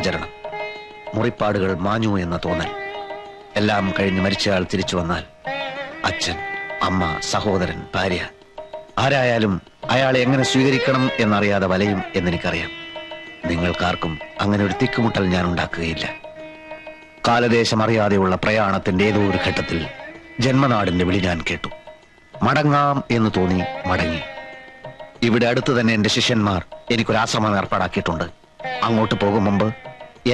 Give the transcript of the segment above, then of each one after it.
പ്രചരണം. മുറിപ്പാടുകൾ മാഞ്ഞു എന്ന തോന്നൽ. എല്ലാം കഴിഞ്ഞ് മരിച്ചയാൾ തിരിച്ചു വന്നാൽ അച്ഛൻ, അമ്മ, സഹോദരൻ, ഭാര്യ, ആരായാലും അയാളെ എങ്ങനെ സ്വീകരിക്കണം എന്നറിയാതെ വലയും എന്നെനിക്കറിയാം. നിങ്ങൾക്കാർക്കും അങ്ങനെ ഒരു തിക്കുമുട്ടൽ ഞാൻ ഉണ്ടാക്കുകയില്ല. കാലദേശം അറിയാതെയുള്ള പ്രയാണത്തിന്റെ ഏതോ ഒരു ഘട്ടത്തിൽ ജന്മനാടിന്റെ വിളി ഞാൻ കേട്ടു. മടങ്ങാം എന്ന് തോന്നി മടങ്ങി. ഇവിടെ അടുത്ത് തന്നെ എന്റെ ശിഷ്യന്മാർ എനിക്കൊരാശ്രമം ഏർപ്പാടാക്കിയിട്ടുണ്ട്. അങ്ങോട്ട് പോകും മുമ്പ്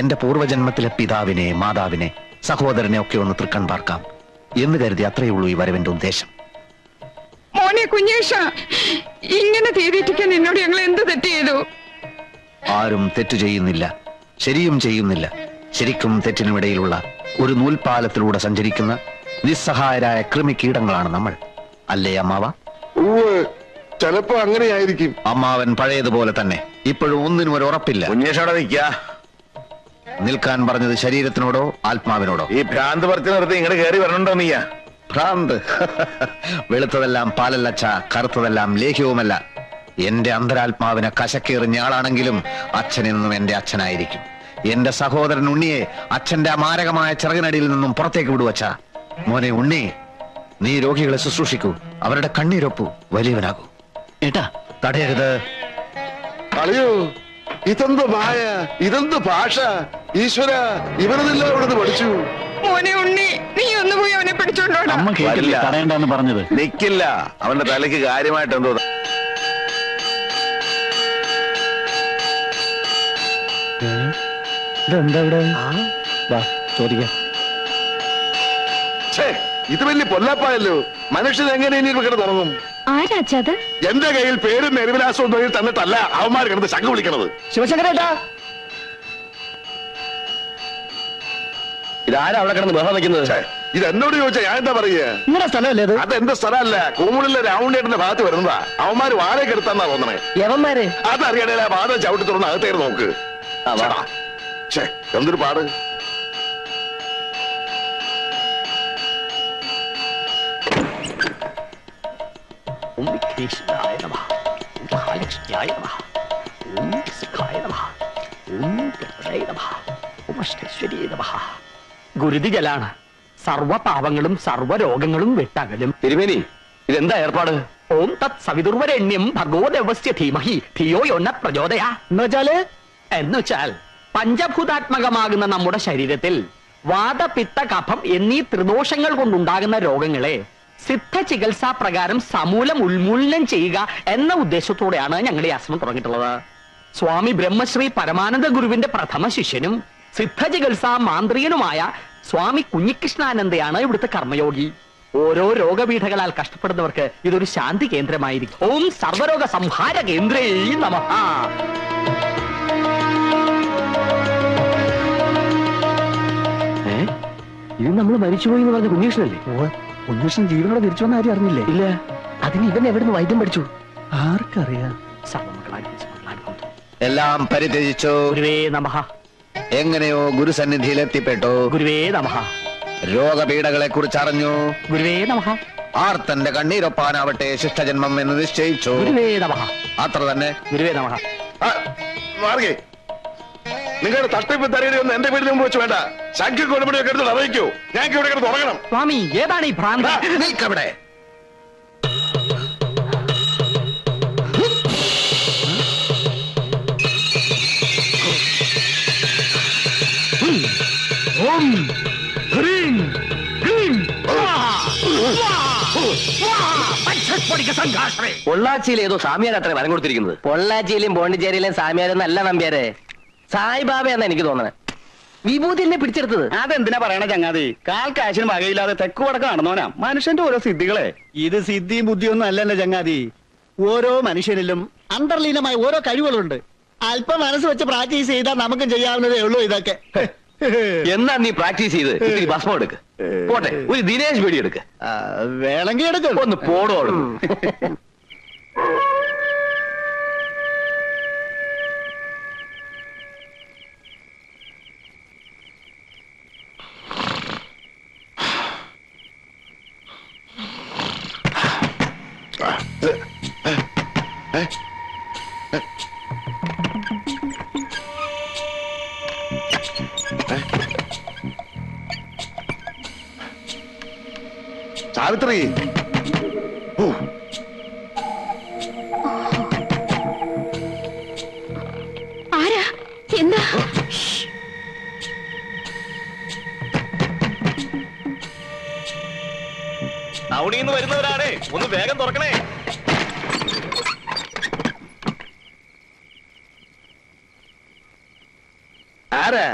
എന്റെ പൂർവ്വജന്മത്തിലെ പിതാവിനെ, മാതാവിനെ, സഹോദരനെ ഒക്കെ ഒന്ന് തൃക്കൺ പാർക്കാം എന്ന് കരുതി അത്രയേ ഉള്ളൂ ഈ വരവിന്റെ ഉദ്ദേശം. മോനെ കുഞ്ഞേഷ, ഇങ്ങനെ തീരിട്ടിക്കാൻ എന്നോട് ഞങ്ങൾ എന്ത് തെറ്റ് ചെയ്തു? ആരും തെറ്റു ചെയ്യുന്നില്ല, ശരിയും ചെയ്യുന്നില്ല. ശരിക്കും തെറ്റിനുമിടയിലുള്ള ഒരു നൂൽപാലത്തിലൂടെ സഞ്ചരിക്കുന്ന നിസ്സഹായരായ കൃമികീടങ്ങളാണ് നമ്മൾ. അല്ലേ അമ്മാവ? ചിലപ്പോ അങ്ങനെയായിരിക്കും. അമ്മാവൻ പഴയതുപോലെ തന്നെ. ഇപ്പോഴും ഒന്നിനും ഒരു ഉറപ്പില്ല. കുഞ്ഞേഷോടെ നിൽക്കാ. നിൽക്കാൻ പറഞ്ഞത് ശരീരത്തിനോടോ ആത്മാവിനോടോ? ഈ ഭ്രാന്ത് പറിച്ചു നിർത്തി ഇങ്ങോട്ട് കയറി വരണുണ്ടോ നീയാ? ഭ്രാന്ത്? വെളുത്തതെല്ലാം പാലല്ലച്ച, കറുത്തതെല്ലാം ലേഹ്യവുമല്ല. എന്റെ അന്തരാത്മാവിനെ കശക്കേറിഞ്ഞ ആളാണെങ്കിലും അച്ഛനെന്നും എന്റെ അച്ഛനായിരിക്കും. എന്റെ സഹോദരൻ ഉണ്ണിയെ അച്ഛന്റെ അമാരകമായ ചിറകിനടിയിൽ നിന്നും പുറത്തേക്ക് വിടുവച്ച. മോനെ ഉണ്ണി, നീ രോഗികളെ ശുശ്രൂഷിക്കൂ, അവരുടെ കണ്ണീരൊപ്പു, വലിയവനാകൂ. ഏട്ടാ, തടയരുത്. അളിയോ, ഇതെന്ത് മായ, ഇതെന്ത് ഭാഷ! ഈശ്വര, ഇവരതെല്ലാം ഇവിടുന്ന് പഠിച്ചു. മോനെ ഉണ്ണി, നീ ഒന്ന് പോയി അവനെ പിടിച്ചോണ്ടോടാ. അമ്മ കേട്ടില്ല തടയണ്ടെന്ന് പറഞ്ഞത്. നിക്കില്ല, അവന്റെ തലയ്ക്ക് കാര്യമായിട്ട് എന്തോ. ഇതെന്താ ഇവിടെ? ചോദിക്കാം. ഇത് വലിയ പൊല്ലാപ്പായല്ലോ. മനുഷ്യൻ എങ്ങനെ ഇനി ഇവിടെ തുടങ്ങും? ആരാച്ചത്? എന്റെ കയ്യിൽ പേരും മെരുവിലാസവും ഒന്നും തന്നിട്ടല്ല അവന്മാർ കിടന്ന് ശങ്ക വിളിക്കണത്. ശിവശങ്കരേട്ടാ, ഇതാരാ അവിടെ കിടന്ന് ബഹളം വയ്ക്കുന്നത്? ഇത് എന്നോട് ചോദിച്ചാ ഞാൻ എന്താ പറയുക? നിങ്ങളുടെ സ്ഥലമല്ലേ അത്? അതെന്റെ സ്ഥലമല്ല, കൂമുളിലെ രാവുണ്ടേട്ടന്റെ ഭാഗത്ത് വരുന്നതാ. അവന്മാര് വാഴയൊക്കെ എടുത്താന്നാ തോന്നണേ. യവന്മാര് അതറിയണേ, ആ വാദം ചവിട്ടി തുറന്ന് അകത്തേക്ക് നോക്ക്. എന്തൊരു പാട്! ഗുരുതിജലാണ്. സർവപാപങ്ങളും സർവരോഗങ്ങളും വിട്ടകലും. തിരുമേനി, ഇതെന്താ ഏർപ്പാട്? ഓം തത് സവിതുർവരണ്യം ഭഗവദേവസ്യ ധീമഹി ധിയോ യോന പ്രചോദയാ. എന്നുവെച്ചാൽ പഞ്ചഭൂതാത്മകമാകുന്ന നമ്മുടെ ശരീരത്തിൽ വാദപിത്ത കഫം എന്നീ ത്രിദോഷങ്ങൾ കൊണ്ടുണ്ടാകുന്ന രോഗങ്ങളെ സിദ്ധ ചികിത്സാ പ്രകാരം സമൂലം ഉന്മൂലനം ചെയ്യുക എന്ന ഉദ്ദേശത്തോടെയാണ് ഞങ്ങൾ ഈ ആശ്രമം തുടങ്ങിയിട്ടുള്ളത്. സ്വാമി ബ്രഹ്മശ്രീ പരമാനന്ദ ഗുരുവിന്റെ പ്രഥമ ശിഷ്യനും സിദ്ധ ചികിത്സാ മാന്ത്രികനുമായ സ്വാമി കുഞ്ഞികൃഷ്ണാനന്ദയാണ് ഇവിടുത്തെ കർമ്മയോഗി. ഓരോ രോഗപീഠകളാൽ കഷ്ടപ്പെടുന്നവർക്ക് ഇതൊരു ശാന്തി കേന്ദ്രമായിരിക്കും. ഓം സർവരോഗ സംഹാര കേന്ദ്രേ നമഃ. ഇത് നമ്മൾ മരിച്ചുപോയി എന്ന് പറഞ്ഞ കുഞ്ഞീഷനല്ലേ? കുഞ്ഞീഷൻ ജീവനോടെ തിരിച്ചു വന്ന ആരും അറിഞ്ഞില്ലേ? ഇല്ല. അതിന് ഇവൻ എവിടുന്ന് വൈദ്യം പഠിച്ചു? ആർക്കറിയാം. എല്ലാം പരിത്യജിച്ചോ? ഗുരുവേ നമഃ. എങ്ങനെയോ ഗുരുസന്നിധിയിൽ എത്തിപ്പെട്ടോ? ഗുരുവേ നമഃ. രോഗപീഠകളെ കുറിച്ച് അറിഞ്ഞു? ഗുരുവേ നമഃ. ആർത്തന്റെ കണ്ണീരൊപ്പാനാവട്ടെ ശിഷ്ടജന്മം എന്ന് നിശ്ചയിച്ചു? ഗുരുവേ നമഃ. അത്ര തന്നെ. ഗുരുവേ നമഃ. മാർഗേ, നിങ്ങളുടെ തട്ടിപ്പ് തരയൊന്നും എന്റെ വീടിന് മുമ്പ് വെച്ച് വേണ്ട. ശംഖ കൊടുപടിയൊക്കെ എടുത്ത് അറിയിക്കൂ. ഞങ്ങൾക്ക് ഇവിടെ കിടന്ന് തുടങ്ങണം. സ്വാമി, ഏതാണ് ഈ ഭ്രാന്ത്? നിൽക്കവിടെ. പൊള്ളാച്ചിയിൽ ഏതോ സാമിയാരത്രേ വരം കൊടുത്തിരിക്കുന്നത്. പൊള്ളാച്ചിയിലും പോണ്ടിച്ചേരിയിലും സാമിയാരെന്നല്ല നമ്പ്യാരെ, സായിബാബയെന്നാ എനിക്ക് തോന്നണേ. വിഭൂതി എന്നെ പിടിച്ചെടുത്തത്. അതെന്തിനാ പറയണ ചങ്ങാതി? കാൽ കാശിന് വകയില്ലാതെ തെക്ക് വടക്ക് നടന്നവനാ മനുഷ്യന്റെ ഓരോ സിദ്ധികളെ. ഇത് സിദ്ധിയും ബുദ്ധിയൊന്നും അല്ലല്ലോ ചങ്ങാതി. ഓരോ മനുഷ്യനിലും അന്തർലീനമായ ഓരോ കഴിവുകളുണ്ട്. അല്പം മനസ്സ് വെച്ച് പ്രാക്ടീസ് ചെയ്താൽ നമുക്കും ചെയ്യാവുന്നതേ ഉള്ളൂ ഇതൊക്കെ. എന്നാ നീ പ്രാക്ടീസ് ചെയ്ത് ഇത്തിരി ഭസ്മം എടുക്ക്. പോട്ടെ, ഒരു ദിനേശ് പേടി എടുക്ക്. വേണമെങ്കിൽ എടുക്കും. ഒന്ന് പോടോ. സാവിത്രി. ഓ, ആരാ? എന്താ? ടൗണിന്ന് വരുന്നവരാണേ, ഒന്ന് വേഗം തുറക്കണേ. ആരാ?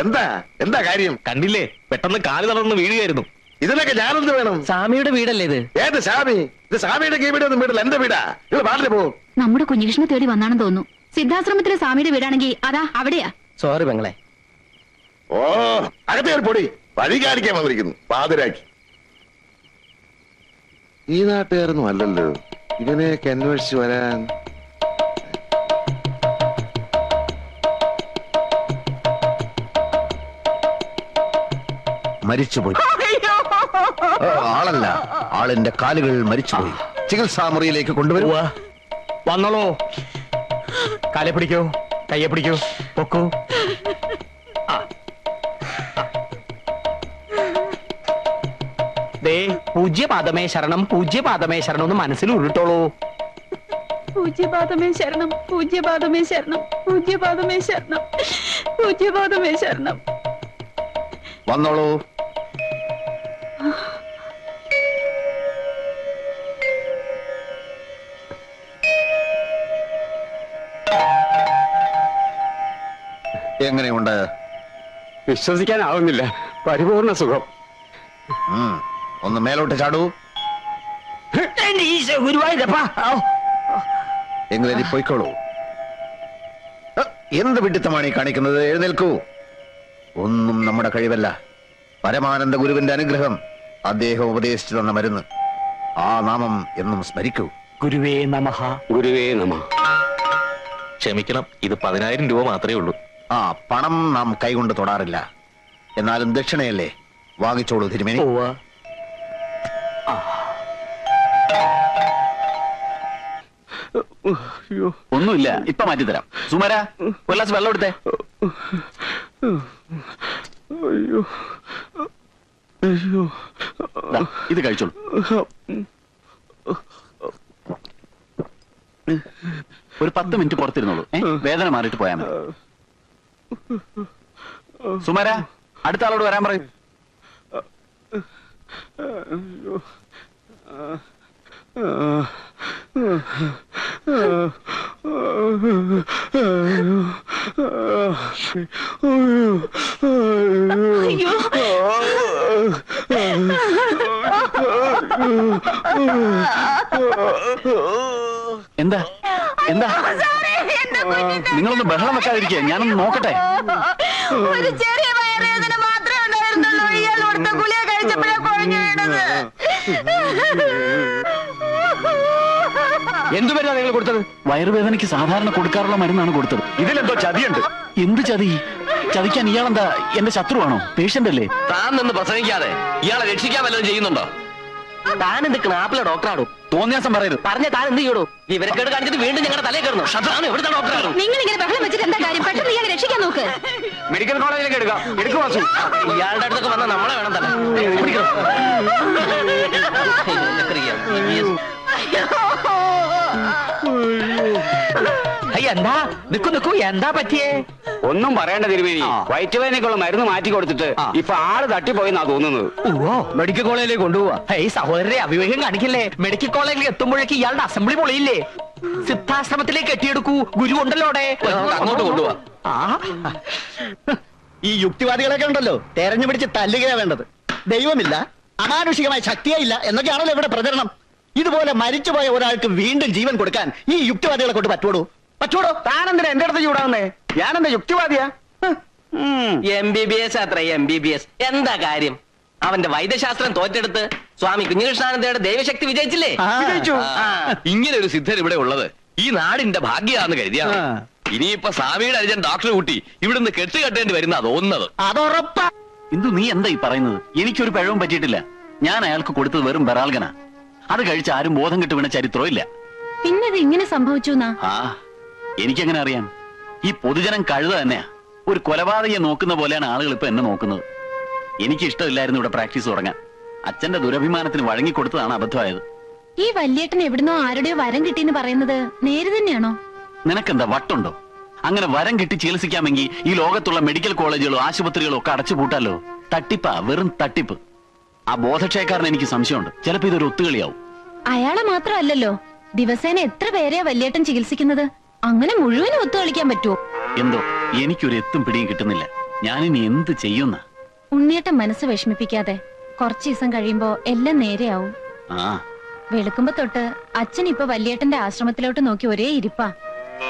എന്താ എന്താ കാര്യം? കണ്ടില്ലേ, പെട്ടെന്ന് കാല് തളർന്ന് വീഴുകയായിരുന്നു. ഇതിനൊക്കെ ഞാനെന്ത് വേണം? സ്വാമിയുടെ വീടല്ലേ ഇത്? ഏത് സ്വാമി? ഇത് സ്വാമിയുടെ കീവിടെ വീട്ടിൽ എന്റെ വീടാ. നിങ്ങൾ പാട്ടിൽ പോകും. നമ്മുടെ കുഞ്ഞികൃഷ്ണനെ തേടി വന്നാണെന്ന് തോന്നുന്നു. സിദ്ധാശ്രമത്തിലെ സ്വാമിയുടെ വീടാണെങ്കിൽ അതാ അവിടെയാ. സോറി പെങ്ങളെ. ഓ, അകത്തേറി പൊടി. വഴി കാണിക്കാൻ വന്നിരിക്കുന്നു പാതിരാക്കി. ഈ നാട്ടുകാരൊന്നും അല്ലല്ലോ ഇവനെയൊക്കെ അന്വേഷിച്ച് വരാൻ. മരിച്ചുപോയി. ആളല്ല, ആളിന്റെ കാലുകൾ മരിച്ചുപോയി. ചികിത്സാ മുറിയിലേക്ക് കൊണ്ടുവരുക. വന്നോളൂ. കാലെ പിടിക്കൂ, കയ്യെ പിടിക്കൂ, പൊക്കൂ. ദേ, പൂജ്യപാദമേ ശരണം, പൂജ്യപാദമേ ശരണം എന്ന് മനസ്സിൽ ഉരുട്ടോളൂ. പൂജ്യപാദമേ ശരണം, പൂജ്യപാദമേ ശരണം, പൂജ്യപാദമേ ശരണം, പൂജ്യപാദമേ ശരണം. വന്നോളൂ. എങ്ങനെയുണ്ട്? വിശ്വസിക്കാനാവുന്നില്ല. പരിപൂർണ സുഖം. ഒന്ന് മേലോട്ട് ചാടൂ. എങ്ങനെ പോയിക്കോളൂ. എന്ത് വിഡിത്തമാണ് ഈ കാണിക്കുന്നത്? എഴുന്നേൽക്കൂ. ഒന്നും നമ്മുടെ കഴിവല്ല. പരമാനന്ദ ഗുരുവിന്റെ അനുഗ്രഹം, അദ്ദേഹം ഉപദേശിച്ചു തന്ന മരുന്ന്. ആ നാമം എന്നും സ്മരിക്കൂ. ഗുരുവേ നമഃ. ഗുരുവേ നമ. ക്ഷമിക്കണം, ഇത് 10,000 രൂപ മാത്രമേ ഉള്ളൂ. ആ പണം നാം കൈകൊണ്ട് തൊടാറില്ല. എന്നാലും ദക്ഷിണയല്ലേ, വാങ്ങിച്ചോളൂ തിരുമേനി. ഒന്നുമില്ല, ഇപ്പൊ മാറ്റിത്തരാം. സുമാര, ഒരു ഗ്ലാസ് വെള്ളം എടുത്തേ. ദാ, ഇത് കഴിച്ചോളൂ. ഒരു 10 മിനിറ്റ് പുറത്തിരുന്നോളൂ. വേദന മാറിയിട്ട് പോയാൽ മതി. സുമാര, അടുത്ത ആളോട് വരാൻ പറയും. എന്താ എന്താ? നിങ്ങളൊന്ന് ബഹളം വെക്കാതിരിക്കുക, ഞാനൊന്ന് നോക്കട്ടെ. ഒരു ചെറിയ വയറുവേദന മാത്രമേ ഉണ്ടായിരുന്നുള്ളൂ. ഇയാൾ കൊടുത്ത ഗുളിക കഴിച്ചപ്പോഴേ കുഴഞ്ഞു വീണത്. എന്തു മരുന്നാ നിങ്ങൾ കൊടുത്തത്? വയറുവേദനയ്ക്ക് സാധാരണ കൊടുക്കാറുള്ള മരുന്നാണ് കൊടുത്തത്. ഇതിലെന്തോ ചതിയുണ്ട്. എന്ത് ചതി? ചതിക്കാൻ ഇയാളെന്താ എന്റെ ശത്രുവാണോ? പേഷ്യന്റ് അല്ലേ? താൻ നിന്ന് പ്രസംഗിക്കാതെ ഇയാളെ രക്ഷിക്കാൻ വല്ലതും ചെയ്യുന്നുണ്ടോ? താൻ എന്ത് ക്നാപ്പിലെ ഡോക്ടറാണോ? തോന്നിയാസം പറയരുത്. പറഞ്ഞ താൻ എന്ത് ചെയ്യണോ? വിവരക്കേട് കാണിച്ചിട്ട് വീണ്ടും ഞങ്ങളുടെ തലയിൽ കയറുന്നു. ഷാണ് എവിടുത്തെ ഡോക്ടറാണ്? നിങ്ങൾ ഇങ്ങനെ ബഹളം വെച്ചിട്ട് എന്താ കാര്യം? പെട്ടെന്ന് ഇയാളെ രക്ഷിക്കാൻ നോക്ക്. മെഡിക്കൽ കോളേജിലേക്ക് എടുക്കാം. എടുക്കും വാസു. ഇയാളുടെ അടുത്തൊക്കെ വന്നാൽ നമ്മളെ വേണം തന്നെ. എന്താ നിക്കൂ നിക്കൂ, എന്താ പറ്റിയേ? ഒന്നും പറയേണ്ട തിരുമേനി. വയറ്റുവേദനയ്ക്കുള്ള മരുന്ന് മാറ്റി കൊടുത്തിട്ട് ഇപ്പൊ ആള് തട്ടിപ്പോയിന്നാ തോന്നുന്നത്. ഓ, മെഡിക്കൽ കോളേജിലേക്ക് കൊണ്ടുപോവാ. ഈ സഹോദരരെ അവിവേകം കാണിക്കില്ലേ? മെഡിക്കൽ കോളേജിൽ എത്തുമ്പോഴേക്ക് ഇയാളുടെ അസംബ്ലി പൊളിയില്ലേ? സിദ്ധാശ്രമത്തിലേക്ക് കെട്ടിയെടുക്കൂ, ഗുരു ഉണ്ടല്ലോ അവിടെ. അങ്ങോട്ട് കൊണ്ടുപോവാ. ഈ യുക്തിവാദികളൊക്കെ ഉണ്ടല്ലോ, തെരഞ്ഞു പിടിച്ച് തല്ലുകയാ വേണ്ടത്. ദൈവമില്ല, അമാനുഷികമായ ശക്തിയേ ഇല്ല എന്നൊക്കെയാണല്ലോ ഇവിടെ പ്രചരണം. ഇതുപോലെ മരിച്ചുപോയ ഒരാൾക്ക് വീണ്ടും ജീവൻ കൊടുക്കാൻ ഈ യുക്തിവാദികളെ കൊണ്ട് പറ്റുവോ? താനെന്തിനാ എന്റെ അടുത്ത് ചൂടാവുന്നേ? ഞാനെന്താ യുക്തിവാദിയാ? MBBS അത്ര MBBS എന്താ കാര്യം? അവന്റെ വൈദ്യശാസ്ത്രം തോറ്റെടുത്ത് സ്വാമി കുഞ്ഞികൃഷ്ണാനന്ദയുടെ ദൈവശക്തി വിജയിച്ചില്ലേ? വിജയിച്ചു. ഇങ്ങനെ ഒരു സിദ്ധൻ ഇവിടെ ഉള്ളത് ഈ നാടിന്റെ ഭാഗ്യാന്ന് കരുതിയാണ്. ഇനിയിപ്പൊ സ്വാമിയുടെ അനുജൻ ഡോക്ടർ കൂട്ടി ഇവിടുന്ന് കെട്ടുകെട്ടേണ്ടി വരുന്ന തോന്നുന്നത്. അതുറപ്പാ. ഇന്ദു, നീ എന്താ ഈ പറയുന്നത്? എനിക്കൊരു പിഴവും പറ്റിയിട്ടില്ല. ഞാൻ അയാൾക്ക് കൊടുത്തത് വെറും ബെറാൽഗന. അത് കഴിച്ച് ആരും ബോധം കെട്ട് വീണ ചരിത്രവും ഇല്ല. പിന്നത് ഇങ്ങനെ സംഭവിച്ചു എന്നാ? ആ, എനിക്കെങ്ങനെ അറിയാം? ഈ പൊതുജനം കഴുത തന്നെയാ. ഒരു കൊലപാതകയെ നോക്കുന്ന പോലെയാണ് ആളുകൾ ഇപ്പൊ എന്നെ നോക്കുന്നത്. എനിക്ക് ഇഷ്ടമില്ലായിരുന്നു ഇവിടെ പ്രാക്ടീസ് തുടങ്ങാൻ. അച്ഛന്റെ ദുരഭിമാനത്തിന് വഴങ്ങിക്കൊടുത്തതാണ് അബദ്ധമായത്. ഈ വല്യേട്ടൻ എവിടുന്നോ ആരുടെയോ വരം കിട്ടിയെന്ന് പറയുന്നത് നേര് തന്നെയാണോ? നിനക്കെന്താ വട്ടുണ്ടോ? അങ്ങനെ വരം കിട്ടി ചികിത്സിക്കാമെങ്കിൽ ഈ ലോകത്തുള്ള മെഡിക്കൽ കോളേജുകളോ ആശുപത്രികളോ ഒക്കെ അടച്ചു പൂട്ടാലോ. തട്ടിപ്പാ, വെറും തട്ടിപ്പ്. ആ ബോധക്ഷയക്കാരൻ എനിക്ക് സംശയമുണ്ട്. ചിലപ്പോ ഇതൊരു ഒത്തുകളിയാവും. അയാളെ മാത്രമല്ലല്ലോ, ദിവസേന എത്ര പേരെയാ വല്യേട്ടൻ ചികിത്സിക്കുന്നത്? അങ്ങനെ മുഴുവനും ഒത്തു കളിക്കാൻ പറ്റുമോ? എന്തോ എനിക്കൊരു എത്തും പിടിയും കിട്ടുന്നില്ല. ഞാനിനി എന്ത് ചെയ്യുന്ന? ഉണ്ണിയേട്ടൻ മനസ്സ് വിഷമിപ്പിക്കാതെ. കുറച്ചു ദിവസം കഴിയുമ്പോ എല്ലാം നേരെയാവും. ആ, വെളുക്കുമ്പോ തൊട്ട് അച്ഛൻ ഇപ്പൊ വല്യേട്ടന്റെ ആശ്രമത്തിലോട്ട് നോക്കി ഒരേ ഇരിപ്പാ.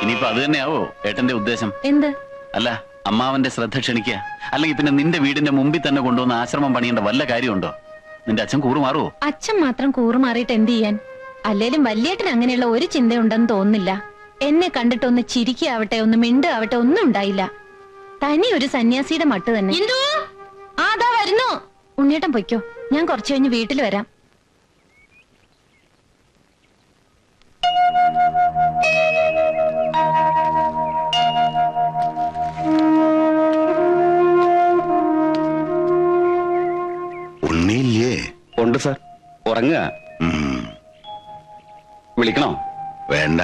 ഇനിയിപ്പോ അത് തന്നെയാവോ ഏട്ടന്റെ ഉദ്ദേശം? എന്ത്? അല്ല, അമ്മാവന്റെ ശ്രദ്ധ ക്ഷണിക്കുക. അല്ലെങ്കിൽ പിന്നെ നിന്റെ വീടിന്റെ മുമ്പിൽ തന്നെ കൊണ്ടുവന്ന് ആശ്രമം പണിയേണ്ട വല്ല കാര്യമുണ്ടോ? നിന്റെ അച്ഛൻ കൂറുമാറുവോ? അച്ഛൻ മാത്രം കൂറുമാറിയിട്ട് എന്ത് ചെയ്യാൻ? അല്ലേലും വല്യേട്ടൻ അങ്ങനെയുള്ള ഒരു ചിന്തയുണ്ടെന്ന് തോന്നുന്നില്ല. എന്നെ കണ്ടിട്ടൊന്ന് ചിരിക്കാവട്ടെ, ഒന്ന് മിണ്ടാവട്ടെ, ഒന്നും ഉണ്ടായില്ല. തനി ഒരു സന്യാസിയുടെ മട്ട് തന്നെ. അതാ വരുന്നു. ഉണ്ണിയേട്ടൻ പൊയ്ക്കോ, ഞാൻ കുറച്ചു കഴിഞ്ഞ് വീട്ടിൽ വരാം. ഉണ്ണിയില്ലേ? ഉണ്ട് സാർ, ഉറങ്ങുക. വിളിക്കണോ? വേണ്ട,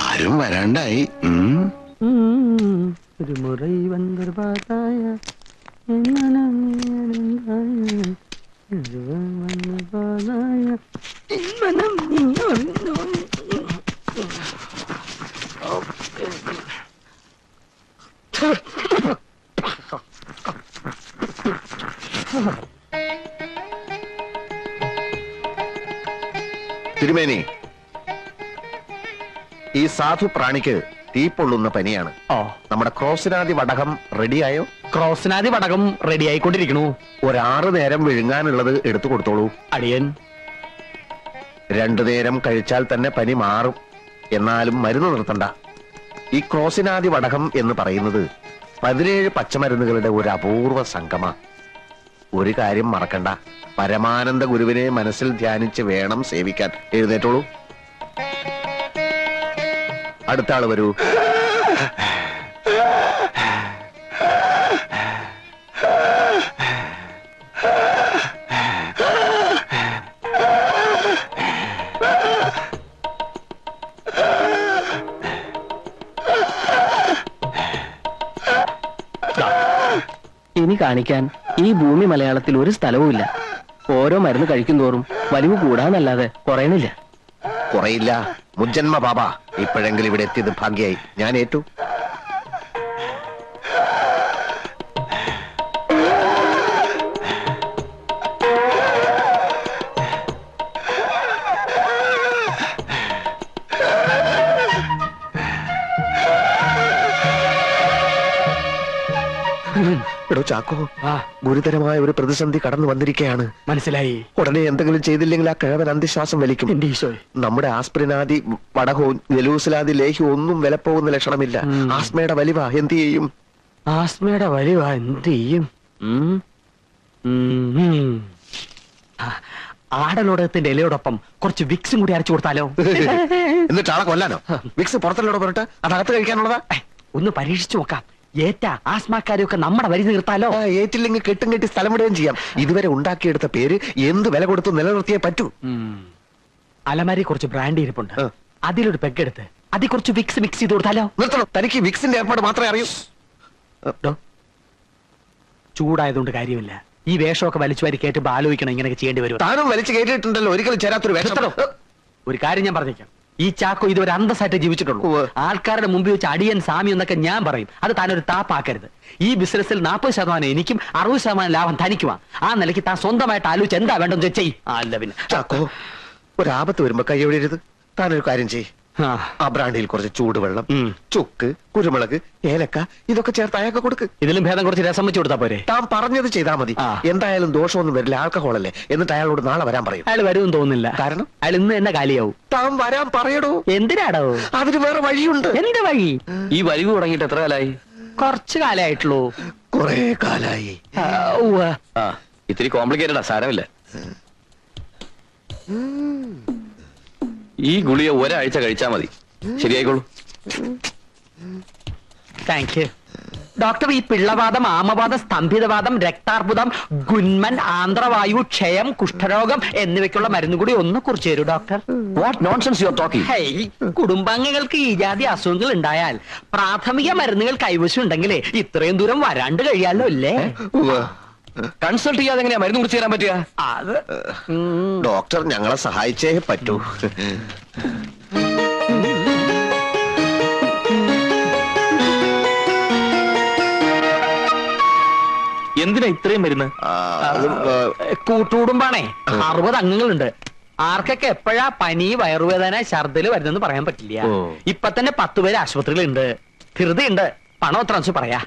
ആരും വരാണ്ടായി. ഒരു മുறை വന്നൊരു പാതായ തിരുമേനി, ഈ സാധു പ്രാണിക്ക് തീ പൊള്ളുന്ന പനിയാണ്. ഓ, നമ്മുടെ ക്രോസിനാദി വടകം റെഡിയായോ? ക്രോസിനാദി വടകം റെഡി ആയിക്കൊണ്ടിരിക്കണു. 6 നേരം വിഴുങ്ങാനുള്ളത് എടുത്തു കൊടുത്തോളൂ. അടിയൻ 2 നേരം കഴിച്ചാൽ തന്നെ പനി മാറും. എന്നാലും മരുന്ന് നിർത്തണ്ട. ഈ ക്രോസിനാദി വടകം എന്ന് പറയുന്നത് 17 പച്ചമരുന്നുകളുടെ ഒരു അപൂർവ സംഗമ. ഒരു കാര്യം മറക്കണ്ട, പരമാനന്ദ ഗുരുവിനെ മനസ്സിൽ ധ്യാനിച്ച് വേണം സേവിക്കാൻ. എഴുന്നേറ്റോളൂ. അടുത്ത ആള് വരൂ. ഇനി കാണിക്കാൻ ഈ ഭൂമി മലയാളത്തിൽ ഒരു സ്ഥലവുമില്ല. ഓരോ മരുന്ന് കഴിക്കും തോറും വലിവ് കൂടാന്നല്ലാതെ കുറയണില്ല. കുറയില്ല. മുജ്ജന്മ ബാബ, ഇപ്പോഴെങ്കിലും ഇവിടെ എത്തിയത് ഭാഗ്യായി. ഞാൻ ഏറ്റു. എടോ ചാക്കോ, ഗുരുതരമായ ഒരു പ്രതിസന്ധി കടന്നു വന്നിരിക്കുകയാണ്. മനസ്സിലായി. ഉടനെ എന്തെങ്കിലും ചെയ്തില്ലെങ്കിൽ ആ കിഴവൻ അന്ത്യശ്വാസം വലിക്കും. എന്റെ ഈശോയെ, നമ്മുടെ ആസ്പ്രിനാദി വടകവും ജലൂസിലാദി ലേഹ്യവും ഒന്നും വിലപ്പോകുന്ന ലക്ഷണമില്ല. ആസ്മയുടെ വലിവ എന്ത് ചെയ്യും? ആസ്മയുടെ വലിവാ എന്ത് ചെയ്യും? ആടലോടകത്തിന്റെ ഇലയോടൊപ്പം കുറച്ച് വിക്സും കൂടി അരച്ചു കൊടുത്താലോ? എന്നിട്ട് ആളെ കൊല്ലാനോ? വിക്സ് പുറത്തല്ലോടെ പറഞ്ഞിട്ട് അതകത്ത് കഴിക്കാനുള്ളതാ. ഒന്ന് പരീക്ഷിച്ചു നോക്കാം. ഏറ്റ ആസ്മാക്കാരെയൊക്കെ നമ്മുടെ വരി നിർത്താലോ? ഏറ്റില്ലെങ്കിൽ കെട്ടും കെട്ടി സ്ഥലം വിടുകയും ചെയ്യാം. ഇതുവരെ ഉണ്ടാക്കിയെടുത്ത പേര് എന്ത് വില കൊടുത്തു നിലനിർത്തിയേ പറ്റൂ. അലമാരി കുറച്ച് ബ്രാൻഡ് ഇരിപ്പുണ്ട്. അതിലൊരു പെഗ്ഗെടുത്ത് അതിൽ കുറച്ച് വിക്സ് മിക്സ് ചെയ്ത് കൊടുത്താലോ? നിർത്തണം. തനിക്ക് വിക്സിന്റെ ഏർപ്പാട് മാത്രമേ അറിയൂ. ചൂടായതുകൊണ്ട് കാര്യമില്ല. ഈ വേഷമൊക്കെ വലിച്ചു വാരി കേട്ട് ആലോചിക്കണം ഇങ്ങനെയൊക്കെ ചെയ്യേണ്ടി വരും. താനും വലിച്ചു കയറ്റിയിട്ടുണ്ടല്ലോ ഒരിക്കലും ചേരാത്തൊരു വേഷം. ഒരു കാര്യം ഞാൻ പറഞ്ഞേക്കാം. ഈ ചാക്കോ ഇതുവരെ അന്തസ്സായിട്ട് ജീവിച്ചിട്ടുള്ളൂ. ആൾക്കാരുടെ മുമ്പിൽ വെച്ച് അടിയൻ സാമി എന്നൊക്കെ ഞാൻ പറയും. അത് താനൊരു താപ്പാക്കരുത്. ഈ ബിസിനസ്സിൽ 40% എനിക്കും 60% ലാഭം തനിക്കുവാ. ആ നിലയ്ക്ക് താൻ സ്വന്തമായിട്ട് ആലോചിച്ച് എന്താ വേണ്ടെന്ന് ചെയ്യ്. അല്ല പിന്നെ ചാക്കോ, ഒരാപത്ത് വരുമ്പോ കൈ എവിടെയരുത്. താനൊരു കാര്യം ചെയ്യ്. ആ ബ്രാൻഡിൽ കുറച്ച് ചൂടുവെള്ളം, ചുക്ക്, കുരുമുളക്, ഏലക്ക ഇതൊക്കെ ചേർത്ത് അയാൾക്ക് കൊടുക്ക്. ഇതിലും ഭേദം കുറച്ച് രസം വെച്ച് കൊടുത്താ പോരെ? താൻ പറഞ്ഞത് ചെയ്താൽ മതി. എന്തായാലും ദോഷമൊന്നും വരില്ല. ആൽക്കഹോൾ അല്ലേ. എന്നിട്ട് അയാളോട് നാളെ വരാൻ പറയും. അയാൾ വരുമെന്ന് തോന്നുന്നില്ല. കാരണം അയാൾ ഇന്ന് തന്നെ കാലിയാവും. താൻ വരാൻ പറയടോ. എന്തിനാടോ? അതിന് വേറെ വഴിയുണ്ട്. എന്ത് വഴി? ഈ വലിവ് തുടങ്ങിയിട്ട് എത്ര കാലായി? കുറച്ചു കാലായിട്ടുള്ളൂ. കൊറേ കാലായി. ഇത്തിരി കോംപ്ലിക്കേറ്റഡാ, സാരമില്ല. ഈ ഗുളിക ഒരാഴ്ച കഴിച്ചാ മതി, ശരിയായിക്കോളൂ. Thank you doctor. ഈ പിള്ളവാദം, ആമവാദം, സ്തംഭിതവാദം, രക്താർബുദം, ഗുന്മൻ, ആന്ത്രവായു, ക്ഷയം, കുഷ്ഠരോഗം എന്നിവയ്ക്കുള്ള മരുന്ന് കൂടി ഒന്ന് കുറിച്ച് തരൂ doctor. What nonsense you are talking? Hey, കുടുംബാംഗങ്ങൾക്ക് ഈ ജാതി അസുഖങ്ങൾ ഉണ്ടായാൽ പ്രാഥമിക മരുന്നുകൾ കൈവശം ഉണ്ടെങ്കിലേ ഇത്രയും ദൂരം വരാണ്ട് കഴിയാലോ അല്ലേ? കൺസൾട്ട് ചെയ്യാതെ എങ്ങനെയാ മരുന്ന് കുറിച്ച് തരാൻ പറ്റുക? അത് ഡോക്ടർ ഞങ്ങളെ സഹായിച്ചേ പറ്റൂ. എന്തിനാ ഇത്രയും മരുന്ന്? കൂട്ടുകുടുംബാണേ, 60 അംഗങ്ങളുണ്ട്. ആർക്കൊക്കെ എപ്പോഴാ പനി, വയറുവേദന, ഛർദില് വരുന്നെന്ന് പറയാൻ പറ്റില്ല. ഇപ്പൊ തന്നെ 10 പേര് ആശുപത്രിയിലുണ്ട്. ധൃതിയുണ്ട്, പണം എത്ര വെച്ച് പറയാ.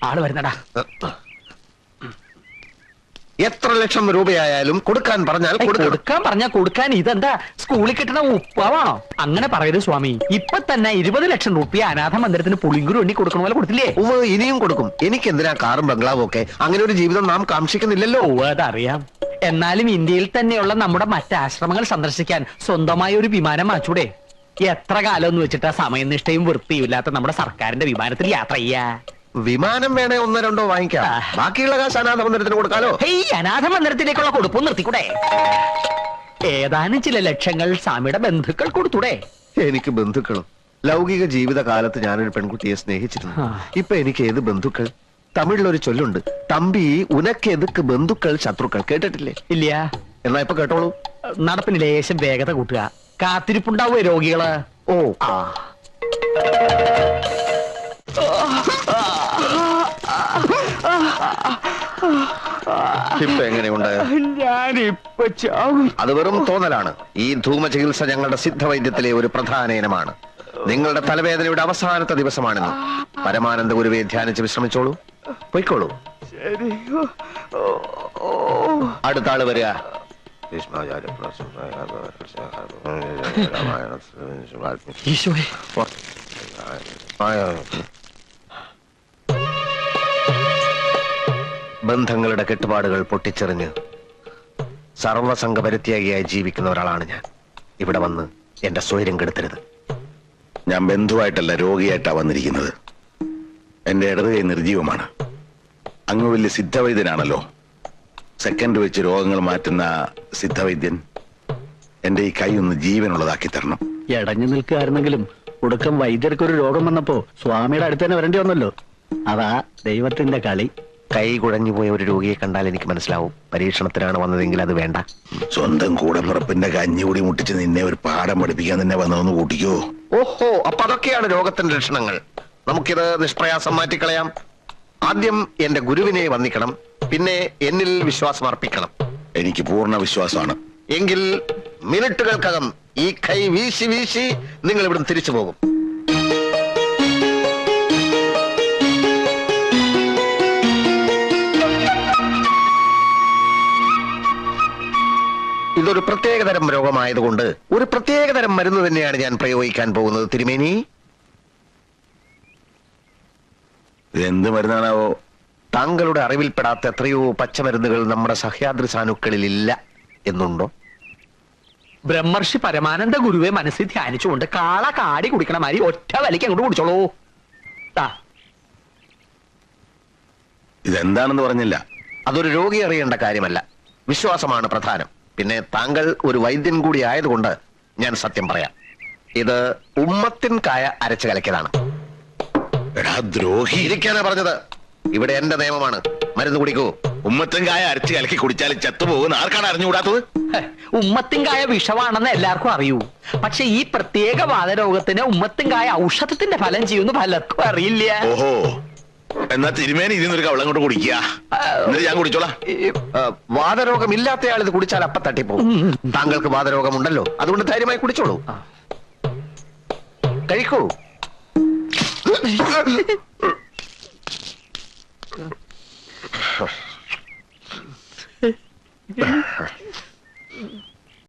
ആള് വരുന്നടാ. എത്ര ലക്ഷം രൂപയായാലും കൊടുക്കാൻ പറഞ്ഞാൽ കൊടുക്കണം. കൊടുക്കാൻ പറഞ്ഞാ കൊടുക്കാൻ. ഇതെന്താ സ്കൂളിൽ കിട്ടുന്ന ഉപ്പാവാണോ? അങ്ങനെ പറയരുത് സ്വാമി. ഇപ്പൊ തന്നെ 20 ലക്ഷം രൂപ അനാഥ മന്ദിരത്തിന് പുളിങ്കുരു എണ്ണി കൊടുക്കണ പോലെ കൊടുത്തില്ലേ? ഇനിയും കൊടുക്കും. എനിക്ക് എന്തിനാ കാറും ബംഗ്ലാവും ഒക്കെ? അങ്ങനെ ഒരു ജീവിതം നാം കാക്ഷിക്കുന്നില്ലല്ലോ. അതറിയാം. എന്നാലും ഇന്ത്യയിൽ തന്നെയുള്ള നമ്മുടെ മറ്റ് ആശ്രമങ്ങൾ സന്ദർശിക്കാൻ സ്വന്തമായ ഒരു വിമാനം വാങ്ങിച്ചൂടെ? എത്ര കാലം എന്ന് വെച്ചിട്ടാ സമയനിഷ്ഠയും വൃത്തിയില്ലാത്ത നമ്മുടെ സർക്കാരിന്റെ വിമാനത്തിൽ യാത്ര ചെയ്യാ? വിമാനം വേണേ 1-2 വാങ്ങിക്കാം. ബാക്കിയുള്ള കാശ് അനാഥ മന്ദിരത്തിന് കൊടുക്കാലോ. അനാഥ മന്ദിരത്തിലേക്കുള്ള കൊടുപ്പും നിർത്തിക്കൂടെ? ഏതാനും ചില ലക്ഷങ്ങൾ സ്വാമിയുടെ ബന്ധുക്കൾ കൊടുത്തൂടെ? എനിക്ക് ബന്ധുക്കളും. ലൗകിക ജീവിത കാലത്ത് ഞാനൊരു പെൺകുട്ടിയെ സ്നേഹിച്ചിട്ടുണ്ട്. ഇപ്പൊ എനിക്ക് ഏത് ബന്ധുക്കൾ? തമിഴിലൊരു ചൊല്ലുണ്ട്, തമ്പി ഉനക്ക് എതുക്ക് ബന്ധുക്കൾ ശത്രുക്കൾ. കേട്ടിട്ടില്ലേ? ഇല്ല. എന്നാ ഇപ്പൊ കേട്ടോളൂ. നടപ്പിന് ലേശം വേഗത കൂട്ടുക. കാത്തിരിപ്പുണ്ടാവോ രോഗികള്? ഓ ഇപ്പൊ എങ്ങനെയുണ്ട്? ഞാനിപ്പോ ചാവും. അത് വെറും തോന്നലാണ്. ഈ ധൂമ ചികിത്സ ഞങ്ങളുടെ സിദ്ധവൈദ്യത്തിലെ ഒരു പ്രധാന ഇനമാണ്. നിങ്ങളുടെ തലവേദനയുടെ അവസാനത്തെ ദിവസമാണെന്ന് പരമാനന്ദ ഗുരുവെ ധ്യാനിച്ച് വിശ്രമിച്ചോളൂ. പൊയ്ക്കോളൂ. അടുത്ത ആള് വരിക. ഈശോയെ, ബന്ധങ്ങളുടെ കെട്ടുപാടുകൾ പൊട്ടിച്ചെറിഞ്ഞ് സർവസംഘപരിത്യാഗിയായി ജീവിക്കുന്ന ഒരാളാണ് ഞാൻ. ഇവിടെ വന്ന് എന്റെ സ്വൈര്യം കെടുത്തരുത്. ഞാൻ ബന്ധുവായിട്ടല്ല, രോഗിയായിട്ടാ വന്നിരിക്കുന്നത്. എന്റെ ഇടത് കൈ നിർജീവമാണ്. അങ്ങ് വലിയ സിദ്ധവൈദ്യനാണല്ലോ. സെക്കൻഡ് വെച്ച് രോഗങ്ങൾ മാറ്റുന്ന സിദ്ധവൈദ്യൻ, എന്റെ ഈ കൈ ഒന്ന് ജീവനുള്ളതാക്കി തരണം. എടഞ്ഞു നിൽക്കുകയായിരുന്നെങ്കിലും ഒടുക്കം വൈദ്യർക്കൊരു രോഗം വന്നപ്പോ സ്വാമിയുടെ അടുത്ത് തന്നെ വരേണ്ടി വന്നല്ലോ. അതാ ദൈവത്തിന്റെ കളി. കൈ കുഴഞ്ഞു പോയ ഒരു രോഗിയെ കണ്ടാൽ എനിക്ക് മനസ്സിലാവും പരീക്ഷണത്തിനാണ് വന്നതെങ്കിൽ അത് വേണ്ട. സ്വന്തം കൂടപ്പിറപ്പിന്റെ കഞ്ഞികൂടി മുട്ടിച്ച് നിന്നെ ഒരു പാഠം പഠിപ്പിക്കാൻ തന്നെ വന്നതെന്ന് കൂട്ടിക്കോ. ഓഹോ, അപ്പൊ അതൊക്കെയാണ് രോഗത്തിന്റെ ലക്ഷണങ്ങൾ. നമുക്കിത് നിഷ്പ്രയാസം മാറ്റിക്കളയാം. ആദ്യം എന്റെ ഗുരുവിനെ വന്ദിക്കണം, പിന്നെ എന്നിൽ വിശ്വാസം അർപ്പിക്കണം. എനിക്ക് പൂർണ്ണ വിശ്വാസമാണ്. എങ്കിൽ മിനിറ്റുകൾക്കകം ഈ കൈ വീശി വീശി നിങ്ങൾ ഇവിടുന്ന് തിരിച്ചു പോകും. ഇതൊരു പ്രത്യേകതരം രോഗമായതുകൊണ്ട് ഒരു പ്രത്യേകതരം മരുന്ന് തന്നെയാണ് ഞാൻ പ്രയോഗിക്കാൻ പോകുന്നത്. തിരുമേനി, എന്ത് മരുന്നാണാവോ? താങ്കളുടെ അറിവിൽപ്പെടാത്ത എത്രയോ പച്ചമരുന്നുകൾ നമ്മുടെ സഹ്യാദ്രി സാനുക്കളിൽ ഇല്ല എന്നുണ്ടോ? ബ്രഹ്മർഷി പരമാനന്ദ ഗുരുവെ മനസ്സിൽ ധ്യാനിച്ചുകൊണ്ട് കാള കാടി കുടിക്കണ മാതിരി ഒറ്റ വലിക്ക് അങ്ങോട്ട് കുടിച്ചോളൂ. ഇതെന്താണെന്ന് പറഞ്ഞില്ല. അതൊരു രോഗി അറിയേണ്ട കാര്യമല്ല. വിശ്വാസമാണ് പ്രധാനം. പിന്നെ താങ്കൾ ഒരു വൈദ്യൻ കൂടി ആയതുകൊണ്ട് ഞാൻ സത്യം പറയാം. ഇത് ഉമ്മത്തിൻ കായ അരച്ച് കലക്കിയതാണ്. എടാ ദ്രോഹി, ഇരിക്കാനാ പറഞ്ഞത്. ഇവിടെ എന്റെ നിയമമാണ്. മരുന്ന് കുടിക്കൂ. ഉമ്മത്തുംകായ അരച്ച് കലക്കി കുടിച്ചാൽ ചത്തുപോകുന്ന ആർക്കാണ് അറിഞ്ഞുകൂടാത്തത്? ഉമ്മത്തിൻകായ വിഷമാണെന്ന് എല്ലാവർക്കും അറിയൂ. പക്ഷെ ഈ പ്രത്യേക വാതരോഗത്തിന് ഉമ്മത്തിൻകായ ഔഷധത്തിന്റെ ഫലം ചെയ്യുന്നു പലർക്കും അറിയില്ല. ഓഹോ, എന്നാ തിരുമേനി ഇതിന്നൊരു കവളം കൊണ്ട് കുടിക്കുക. എന്നിട്ട് ഞാൻ കുടിച്ചോളാം. വാതരോഗം ഇല്ലാത്തയാൾ ഇത് കുടിച്ചാൽ അപ്പ തട്ടിപ്പോകും. താങ്കൾക്ക് വാതരോഗമുണ്ടല്ലോ, അതുകൊണ്ട് ധൈര്യമായി കുടിച്ചോളൂ. കഴിക്കൂ.